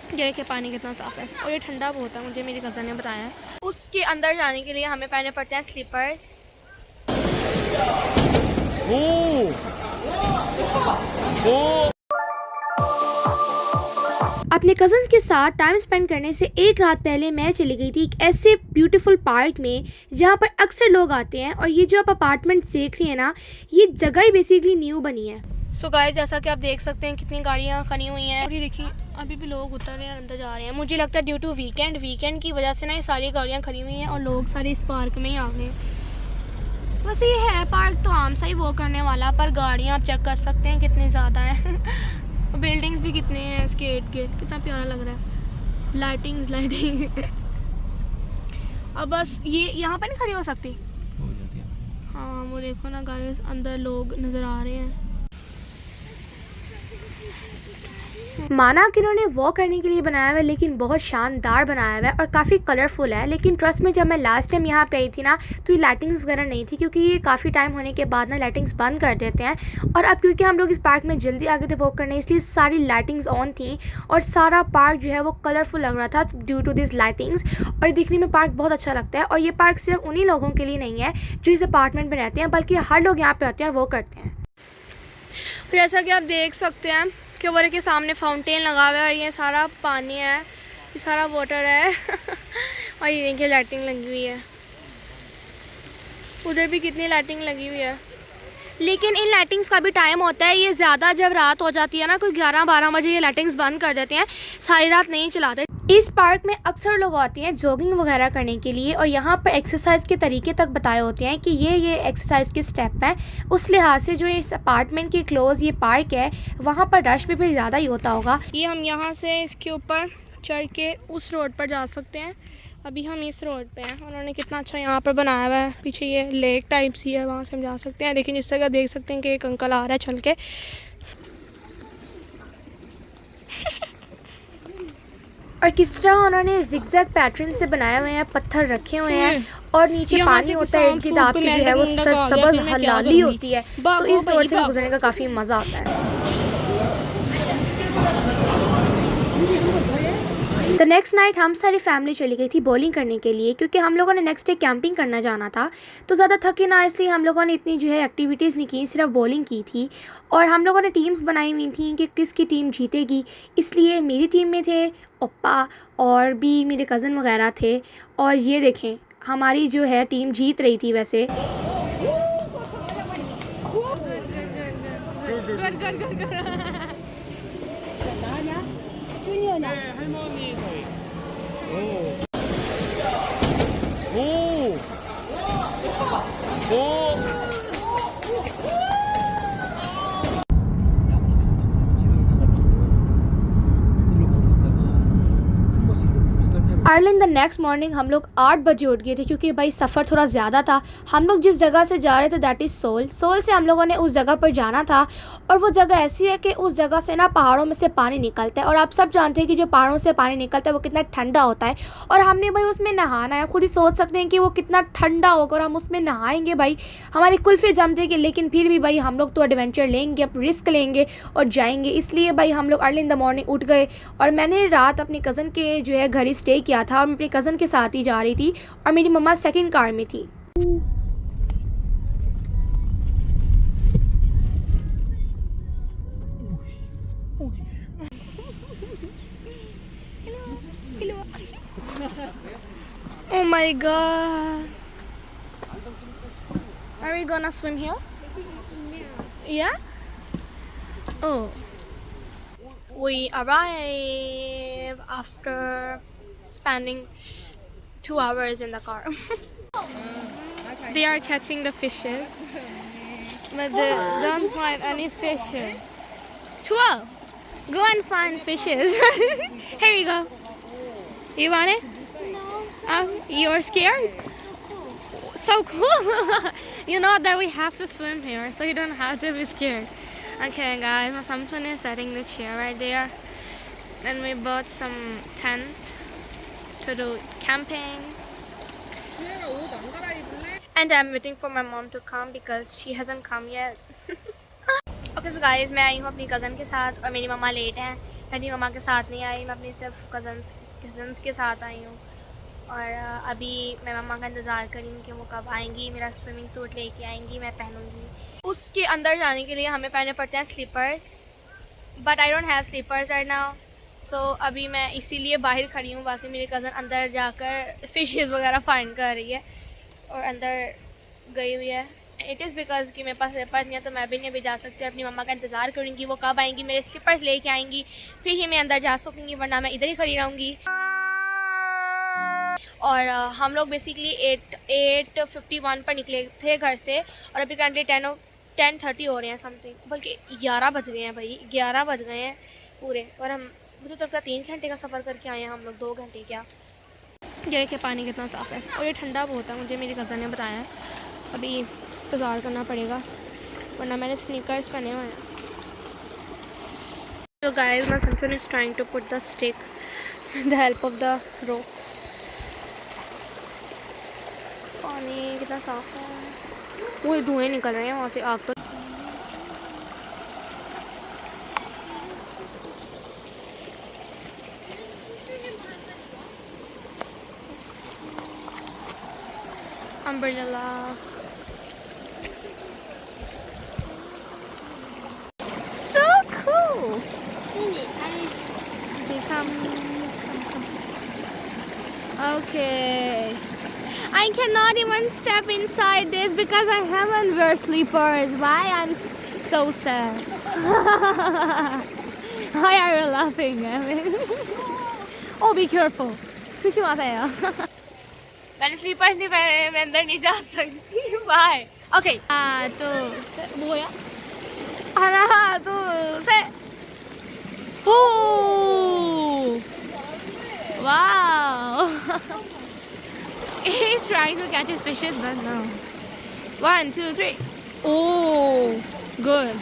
ये देखिए पानी कितना साफ़ है और ये ठंडा बहुत है, मुझे मेरी कज़न ने बताया है। उसके अंदर जाने के लिए हमें पहनने पड़ते हैं स्लीपर्स। अपने कज़न्स के साथ टाइम स्पेंड करने से एक रात पहले मैं चली गई थी एक ऐसे ब्यूटीफुल पार्क में जहाँ पर अक्सर लोग आते हैं। और ये जो आप अपार्टमेंट देख रही हैं ना, ये जगह ही बेसिकली न्यू बनी है। सो गाइस, जैसा कि आप देख सकते हैं कितनी गाड़ियाँ खड़ी हुई हैं और ये देखिए अभी भी लोग उतर रहे हैं, अंदर जा रहे हैं। मुझे लगता है ड्यू टू वीकेंड की वजह से ना ये सारी गाड़ियाँ खड़ी हुई हैं और लोग सारे इस पार्क में ही आ गए। बस ये है पार्क तो आम सा ही वो करने वाला, पर गाड़ियाँ आप चेक कर सकते हैं कितनी ज़्यादा हैं। बिल्डिंग्स भी कितने हैं, इसके गेट कितना प्यारा लग रहा है, लाइटिंग। अब बस ये यहाँ पर नहीं खड़ी हो सकती। हाँ वो देखो ना गाइस, अंदर लोग नज़र आ रहे हैं। माना कि इन्होंने वॉक करने के लिए बनाया हुआ है, लेकिन बहुत शानदार बनाया हुआ है और काफ़ी कलरफुल है। लेकिन ट्रस्ट में जब मैं लास्ट टाइम यहाँ पे आई थी ना, तो ये लाइटिंग्स वगैरह नहीं थी, क्योंकि ये काफ़ी टाइम होने के बाद ना लाइटिंग्स बंद कर देते हैं। और अब क्योंकि हम लोग इस पार्क में जल्दी आ गए थे वॉक करने, इसलिए सारी लाइटिंग्स ऑन थी और सारा पार्क जो है वो कलरफुल लग रहा था ड्यू टू दिस लाइटिंग्स। और दिखने में पार्क बहुत अच्छा लगता है। और ये पार्क सिर्फ उन्हीं लोगों के लिए नहीं है जो इस अपार्टमेंट में रहते हैं, बल्कि हर लोग यहाँ पर आते हैं और वो करते हैं। जैसा कि आप देख सकते हैं कि वो के सामने फाउंटेन लगा हुआ है और ये सारा पानी है, ये सारा वाटर है। और ये देखिए लाइटिंग लगी हुई है, उधर भी कितनी लाइटिंग लगी हुई है। लेकिन इन लाइटिंग्स का भी टाइम होता है, ये ज़्यादा जब रात हो जाती है ना, कोई 11-12 बजे ये लाइटिंग्स बंद कर देते हैं, सारी रात नहीं चलाते। इस पार्क में अक्सर लोग आते हैं जॉगिंग वगैरह करने के लिए और यहाँ पर एक्सरसाइज के तरीके तक बताए होते हैं कि ये एक्सरसाइज के स्टेप हैं। उस लिहाज से जो इस अपार्टमेंट के क्लोज ये पार्क है, वहाँ पर रश भी फिर ज़्यादा ही होता होगा। ये हम यहाँ से इसके ऊपर चढ़ के उस रोड पर जा सकते हैं। अभी हम इस रोड पे हैं। उन्होंने कितना अच्छा यहाँ पर बनाया हुआ है, पीछे ये लेक टाइप सी है, वहाँ से हम जा सकते हैं। लेकिन इस जगह देख सकते हैं कि एक अंकल आ रहा है चल के। और किस तरह उन्होंने जिगजैग पैटर्न से बनाए हुए हैं, पत्थर रखे हुए हैं और नीचे पानी होता है, इनकी दाब की जो है वो सरसब्ज़ हलाली होती है, तो इस रोड से गुजरने का काफ़ी मज़ा आता है। तो नेक्स्ट नाइट हम सारी फैमिली चली गई थी बॉलिंग करने के लिए, क्योंकि हम लोगों ने नेक्स्ट डे कैंपिंग करना जाना था। तो ज़्यादा थके ना, इसलिए हम लोगों ने इतनी जो है एक्टिविटीज़ नहीं की, सिर्फ बॉलिंग की थी। और हम लोगों ने टीम्स बनाई हुई थी कि किसकी टीम जीतेगी, इसलिए मेरी टीम में थे ओप्पा और भी मेरे कज़न वगैरह थे। और ये देखें हमारी जो है टीम जीत रही थी वैसे। Early in the next morning हम लोग 8 बजे उठ गए थे, क्योंकि भाई सफ़र थोड़ा ज़्यादा था। हम लोग जिस जगह से जा रहे थे दैट इज़ सोल से हम लोगों ने उस जगह पर जाना था। और वो जगह ऐसी है कि उस जगह से ना पहाड़ों में से पानी निकलता है और आप सब जानते हैं कि जो पहाड़ों से पानी निकलता है वो कितना ठंडा होता है। और हमने भाई उसमें नहाना है, खुद ही सोच सकते हैं कि वो कितना ठंडा होगा और हम उसमें नहाएंगे भाई, हमारी कुल्फ़ी जम जाएगी। लेकिन फिर भी भाई हम लोग तो एडवेंचर लेंगे, अब रिस्क लेंगे और जाएंगे, इसलिए भाई हम लोग अर्ली इन द मॉर्निंग उठ गए। और मैंने रात अपनी कज़न के जो है घर ही स्टे किया था और मैं अपनी कज़न के साथ ही जा रही थी और मेरी मम्मा सेकंड कार में थी। Oh my god. Are we gonna swim here? Yeah? Oh. We arrive after spending 2 hours in the car. They are catching the fishes, but they don't find any fishes. 12. Go and find fishes. Here you go. You want it? No. You're scared? So cool. You know that we have to swim here, so you don't have to be scared. Okay guys, my Samson is setting the chair right there. Then we bought some tent to do camping. And I'm waiting for my mom to come because she hasn't come yet. Okay so guys, मैं आई हूँ अपनी cousin के साथ और मेरी मम्मा late हैं अपनी मम्मा के साथ नहीं आई, मैं अपनी सिर्फ कज़न्स के साथ आई हूँ। और अभी मैं मम्मा का इंतज़ार कर रही हूँ कि वो कब आएंगी, मेरा स्विमिंग सूट लेके आएंगी, मैं पहनूँगी। उसके अंदर जाने के लिए हमें पहनने पड़ते हैं slippers, but I don't have slippers right now. So अभी मैं इसीलिए बाहर खड़ी हूँ, बाकी मेरी कज़न अंदर जाकर फ़िशेज़ वगैरह फाइंड कर रही है और अंदर गई हुई है। इट इज़ बिकॉज कि मेरे पास स्लीपर्स नहीं है तो मैं भी नहीं अभी जा सकती, अपनी मम्मा का इंतज़ार करूँगी वो कब आएंगी, मेरे स्लीपर्स लेके आएंगी, फिर ही मैं अंदर जा सकूँगी, वरना मैं इधर ही खड़ी रहूँगी। और हम लोग बेसिकली 8:51 पर निकले थे घर से और अभी करंटली 10:30 हो रहे हैं समथिंग, बल्कि 11 बज गए हैं भाई, 11 बज गए हैं पूरे। और हम मुझे तो लगता है 3 घंटे का सफ़र करके आए हैं हम लोग, 2 घंटे क्या। ये देखिए पानी कितना साफ़ है और ये ठंडा बहुत है, मुझे मेरी कज़न ने बताया है। अभी इंतज़ार करना पड़ेगा वरना मैंने स्नीकर्स पहने हुए हैं। So guys, my son is trying to put the stick with the help of the ropes. पानी कितना साफ है, वो धुएं निकल रहे हैं वहाँ से, आग तो। Umbrella so cool. Okay, I cannot even step inside this because I haven't wear sleepers. Why I'm so sad. Why are you laughing at me? Oh, be careful. 조심하세요. मैंने स्लीपर्स नहीं पहने, मैं अंदर नहीं जा सकती। बाय। ओके, तो 뭐야? 하나, 둘, 셋. Oh! Wow! He's trying to catch his fishes, but no. 1, 2, 3. Oh, good.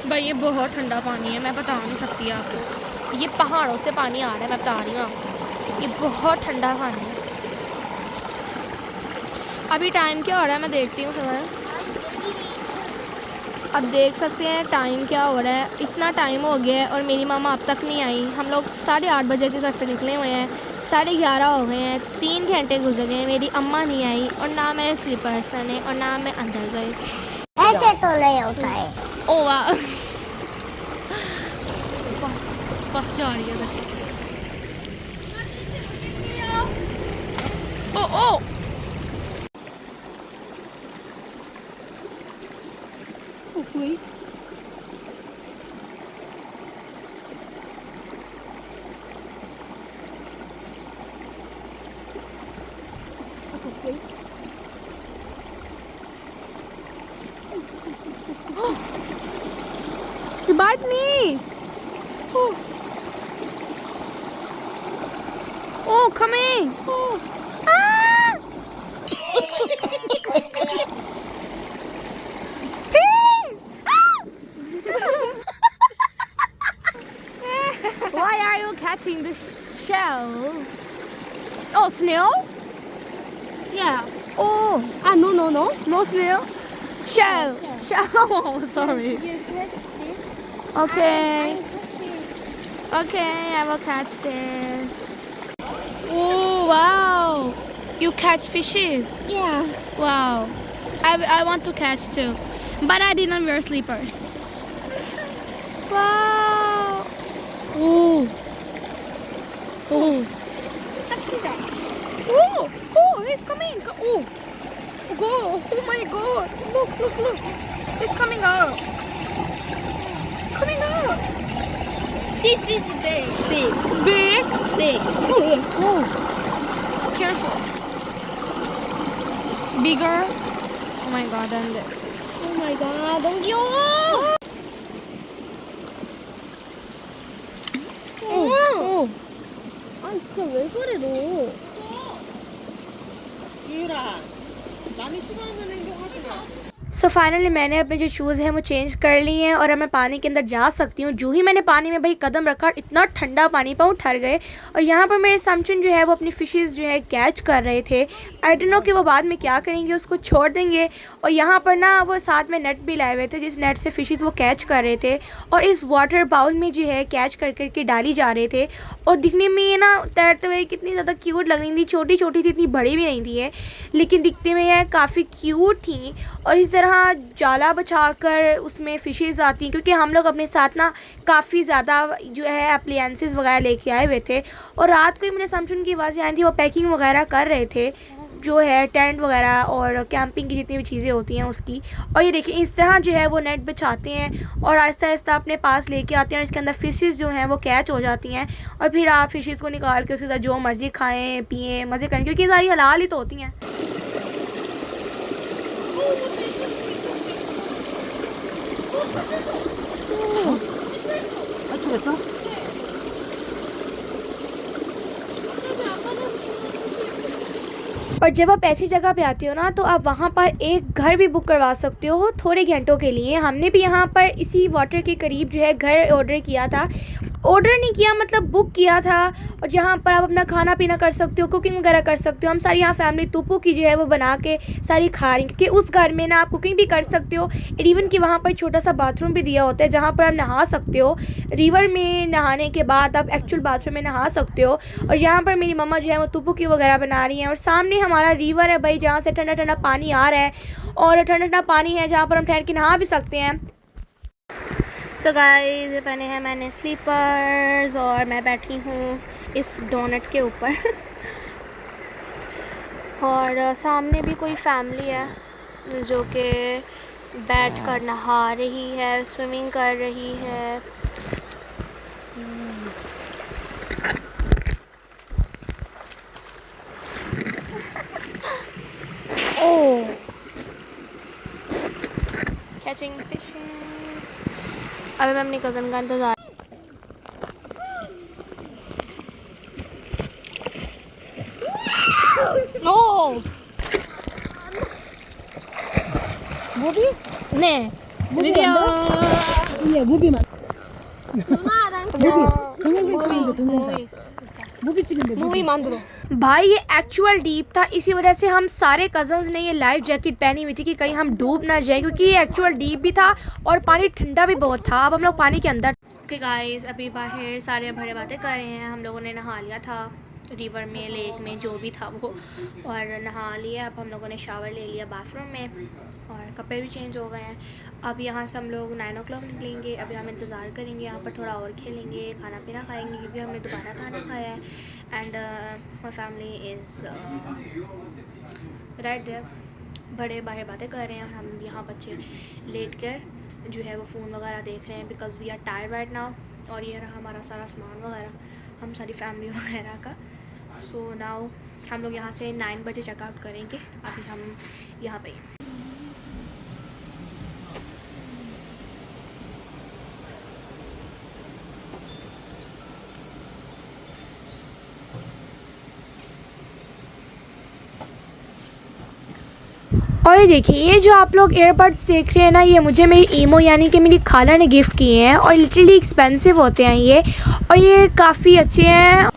भाई ये बहुत ठंडा पानी है, मैं बता नहीं सकती आपको। ये पहाड़ों से पानी आ रहा है, मैं बता रही हूँ आपको। ये बहुत ठंडा पानी है। अभी टाइम क्या हो रहा है मैं देखती हूँ थोड़ा। अब देख सकते हैं टाइम क्या हो रहा है, इतना टाइम हो गया है और मेरी मामा अब तक नहीं आई। हम लोग 8:30 बजे के घर से निकले हुए हैं, 11:30 हो गए हैं, 3 घंटे गुजर गए, मेरी अम्मा नहीं आई और ना मैं स्लीपर्स पहने और ना मैं अंदर गई। ऐसे तो नहीं होता है। ओ वाह, बस जा रही है उधर से। ओ ओ wait. You bite me! Oh, oh coming! Oh. Ah! Why are you catching the shells? Oh, snail? Yeah. Oh, No, no, no. no snail? Shell. Yeah, Shell. Oh, sorry. You catch this. Okay. I catch this. Okay, I will catch this. Oh, wow. You catch fishes? Yeah. Wow. I want to catch too. But I didn't wear sleepers. Wow. Oh. Oh. Catch that. Oh. Oh, he's coming. Oh. Go. Oh my god. Look, look, look. He's coming out. Coming out. This is very big. Big. Big. Oh. Oh. Careful. Bigger. Oh my god, than this. Oh my god, 너무 귀여워. Oh. 아 진짜 왜 그래 너? 지율아, 남이 싫어하는 행동 하지 마. So finally मैंने अपने जो shoes हैं वो change कर लिए हैं और अब मैं पानी के अंदर जा सकती हूँ। जो ही मैंने पानी में भाई कदम रखा, इतना ठंडा पानी, पाँव ठर गए। और यहाँ पर मेरे समचुन जो है वो अपनी फ़िशेज़ जो है कैच कर रहे थे। आई डोंट नो कि वो बाद में क्या करेंगे, उसको छोड़ देंगे। और यहाँ पर ना वो साथ में नेट भी लाए हुए थे, जिस नेट से फ़िशेज़ वो कैच कर रहे थे और इस वाटर बाउल में जो है कैच कर करके डाली जा रहे थे। और दिखने में ये ना तैरते हुए कितनी ज़्यादा क्यूट लग रही थी, छोटी छोटी थी, इतनी बड़ी भी नहीं थी ये, लेकिन दिखने में यह काफ़ी क्यूट थी। और इस तरह जाला बछाकर उसमें फ़िशेज़ आती हैं, क्योंकि हम लोग अपने साथ ना काफ़ी ज़्यादा जो है अप्लायंसेस वगैरह लेके आए हुए थे। और रात को ही मुझे समझून की आवाज़ें आई थी, वो पैकिंग वगैरह कर रहे थे, जो है टेंट वगैरह और कैंपिंग की जितनी भी चीज़ें होती हैं उसकी। और ये देखिए इस तरह जो है वो नेट बिछाते हैं और आहिस्ता आहिस्ता अपने पास लेके आते हैं और इसके अंदर फ़िशेज़ जो हैं वो कैच हो जाती हैं। और फिर आप फ़िशेज़ को निकाल के उसके साथ जो मर्ज़ी खाएँ पिएँ, मज़े करें, क्योंकि ये सारी हलाल ही तो होती हैं। और जब आप ऐसी जगह पे आते हो ना, तो आप वहाँ पर एक घर भी बुक करवा सकते हो थोड़े घंटों के लिए। हमने भी यहाँ पर इसी वाटर के करीब जो है घर ऑर्डर किया था, ऑर्डर नहीं किया मतलब बुक किया था। और जहाँ पर आप अपना खाना पीना कर सकते हो, कुकिंग वगैरह कर सकते हो। हम सारी यहाँ फैमिली तुप्पू की जो है वो बना के सारी खा रही, क्योंकि उस घर में ना आप कुकिंग भी कर सकते हो। इवन कि वहाँ पर छोटा सा बाथरूम भी दिया होता है जहाँ पर आप नहा सकते हो। रिवर में नहाने के बाद आप एक्चुअल बाथरूम में नहा सकते हो। और यहाँ पर मेरी मम्मा जो है वो तुप्पू की वगैरह बना रही हैं और सामने हमारा रिवर है भाई, जहाँ से ठंडा ठंडा पानी आ रहा है और ठंडा ठंडा पानी है जहाँ पर हम ठहर के नहा भी सकते हैं। सो गाइस, ये पहने हैं मैंने स्लीपर्स और मैं बैठी हूँ इस डोनट के ऊपर और सामने भी कोई फैमिली है जो कि बैठ कर नहा रही है, स्विमिंग कर रही है। ओह, कैचिंग फिशेस। अभी मैं अपनी कज़न का इंतज़ार। नो वो भी नहीं वीडियो ये 무비 맛. मूवी 만들어 भाई। ये एक्चुअल डीप था, इसी वजह से हम सारे कज़न्स ने ये लाइफ जैकेट पहनी हुई थी कि कहीं हम डूब ना जाए, क्योंकि ये एक्चुअल डीप भी था और पानी ठंडा भी बहुत था। अब हम लोग पानी के अंदर। ओके गाइस, अभी बाहर सारे बड़े बातें कर रहे हैं। हम लोगों ने नहा लिया था रिवर में, लेक में, जो भी था वो, और नहा लिया। अब हम लोगों ने शावर ले लिया बाथरूम में और कपड़े भी चेंज हो गए हैं। अब यहाँ से हम लोग 9 o'clock निकलेंगे। अभी हम इंतज़ार करेंगे, यहाँ पर थोड़ा और खेलेंगे, खाना पीना खाएंगे, क्योंकि हमने दोबारा खाना खाया है। And my family is right there. बड़े बाहर बातें कर रहे हैं, हम यहाँ बच्चे लेट कर जो है वो फ़ोन वगैरह देख रहे हैं, because we are tired right now. और ये रहा हमारा सारा सामान वगैरह, हम सारी फैमिली वगैरह का। सो नाउ हम लोग यहाँ से 9 बजे चेकआउट करेंगे। अभी हम यहाँ पे और ये देखिए, ये जो आप लोग एयरबड्स देख रहे हैं ना, ये मुझे मेरी ईमो यानी कि मेरी खाला ने गिफ्ट किए हैं और लिटरली एक्सपेंसिव होते हैं ये, और ये काफ़ी अच्छे हैं।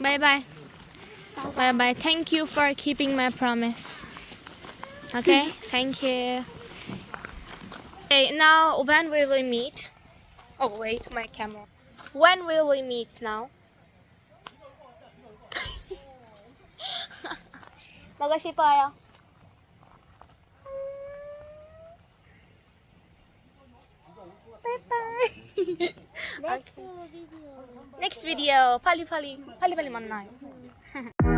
Bye bye bye bye, thank you for keeping my promise. Okay, thank you. Okay, now when will we meet? Oh wait, my camera. When will we meet now? Magashi pa ayaw. Bye bye. Next video. Pali pali. Pali pali man na.